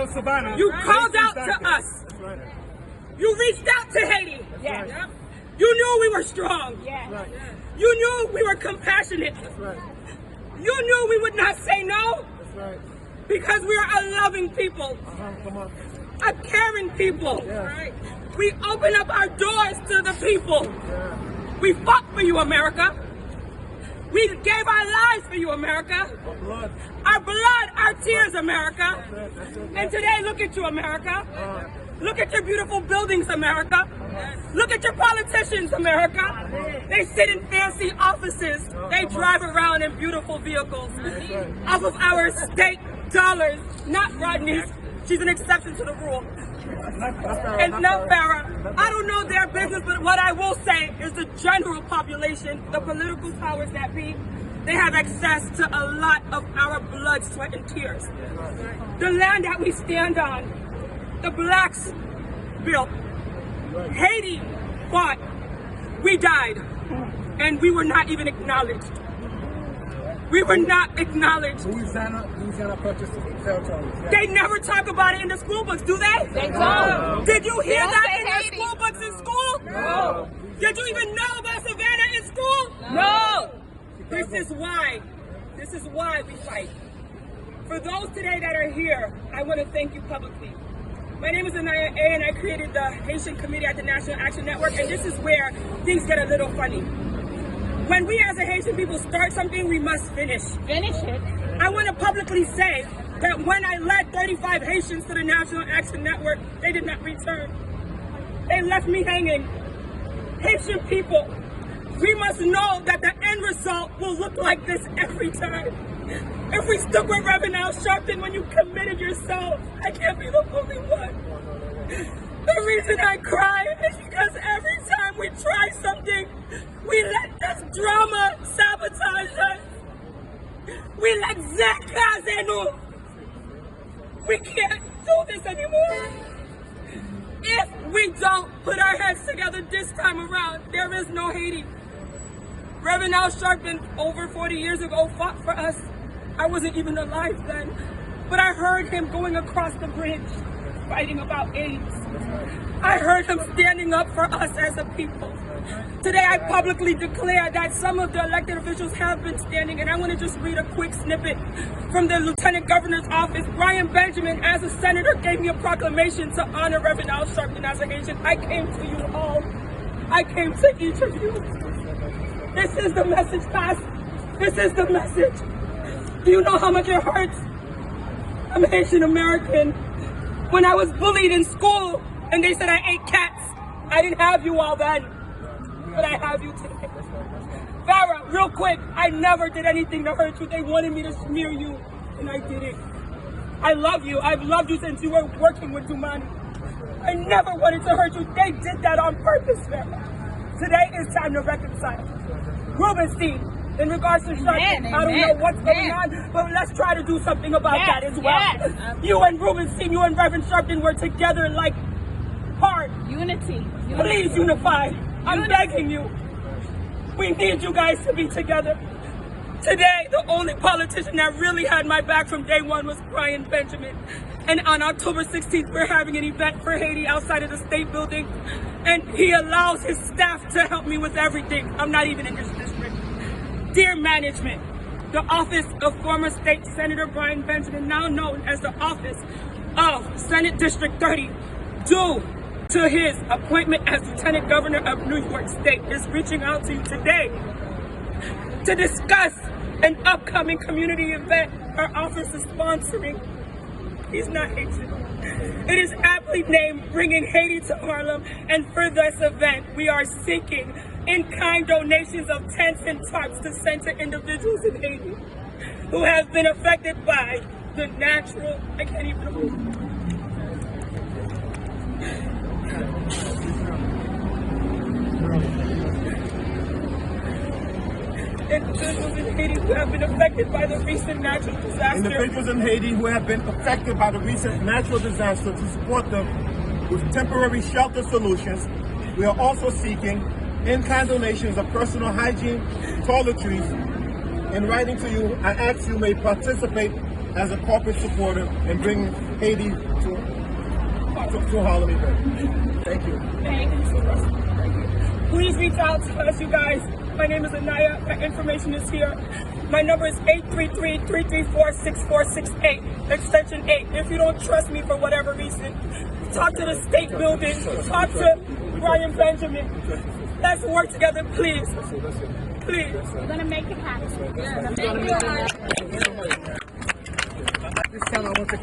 Tell Savannah. You called out to us. Right. You reached out to Haiti. Yes. Right. You knew we were strong. Yes. Right. You knew we were compassionate. That's right. You knew we would not say no That's right. because we are a loving people, Come on. a caring people. Yeah. We open up our doors to the people. Yeah. We fought for you, America. We gave our lives for you, America. Our blood. Our blood, our tears, America. That's it. And today, look at you, America. Look at your beautiful buildings, America. Look at your politicians, America. They sit in fancy offices. They drive around in beautiful vehicles off of our state dollars, not Rodney's. She's an exception to the rule. And not Farah. I don't know their business, but what I will say is the general population, the political powers that be, they have access to a lot of our blood, sweat, and tears. The land that we stand on, the blacks built. Haiti fought. We died. And we were not even acknowledged. We were not acknowledged. Louisiana purchased territories. Yeah. They never talk about it in the school books, do they? They don't. Did you hear They don't that say in Haiti. the school books in school? No. Did you even know about Savannah in school? No. This is why we fight. For those today that are here, I want to thank you publicly. My name is Anaya A, and I created the Haitian Committee at the National Action Network, and this is where things get a little funny. When we as a Haitian people start something, we must finish. Finish it. I want to publicly say that when I led 35 Haitians to the National Action Network, they did not return. They left me hanging. Haitian people, we must know that the end result will look like this every time. If we stuck with Reverend Al Sharpton when you committed yourself, I can't be the only one. The reason I cry is because every time we try something, we let this drama sabotage us. We let Zekazenu. We can't do this anymore. If we don't put our heads together this time around, there is no Haiti. Reverend Al Sharpton, over 40 years ago, fought for us. I wasn't even alive then, but I heard him going across the bridge, fighting about AIDS. I heard him standing up for us as a people. Today I publicly declare that some of the elected officials have been standing, and I want to just read a quick snippet from the Lieutenant Governor's office. Brian Benjamin, as a senator, gave me a proclamation to honor Reverend Al Sharpton as a Haitian. I came to you all. I came to each of you. This is the message, Pastor. This is the message. Do you know how much it hurts? I'm Haitian American. When I was bullied in school and they said I ate cats, I didn't have you all then, but I have you today. Farah, real quick, I never did anything to hurt you. They wanted me to smear you, and I didn't. I love you. I've loved you since you were working with Dumani. I never wanted to hurt you. They did that on purpose, Farah. Today is time to reconcile. Rubenstein, in regards to Sharpton, I don't know what's going on, but let's try to do something about that as well. Yes. You and Rubenstein, you and Reverend Sharpton were together like hard. Unity. Please unify. I'm begging you. We need you guys to be together. Today, the only politician that really had my back from day one was Brian Benjamin. And on October 16th, we're having an event for Haiti outside of the state building. And he allows his staff to help me with everything. I'm not even in this district. Dear management, the office of former state Senator Brian Benjamin, now known as the office of Senate District 30, due to his appointment as Lieutenant Governor of New York State, is reaching out to you today to discuss an upcoming community event our office is sponsoring. He's not Haitian. It is aptly named Bringing Haiti to Harlem, and for this event, we are seeking in-kind donations of tents and tarps to send to individuals in Haiti who have been affected by the natural, I can't even move. Individuals in Haiti who have been affected by the recent natural disaster. Individuals in Haiti who have been affected by the recent natural disaster, to support them with temporary shelter solutions. We are also seeking in-kind donations of personal hygiene, toiletries. In writing to you, I ask you may participate as a corporate supporter in bringing Haiti to Harlem event. Thank you. Thank you so much. Please reach out to us, you guys. My name is Anaya. My information is here. My number is 833-334-6468, extension 8. If you don't trust me for whatever reason, talk to the state building, talk to Brian Benjamin. Let's work together, please. Please. We're gonna make it happen. This time I want to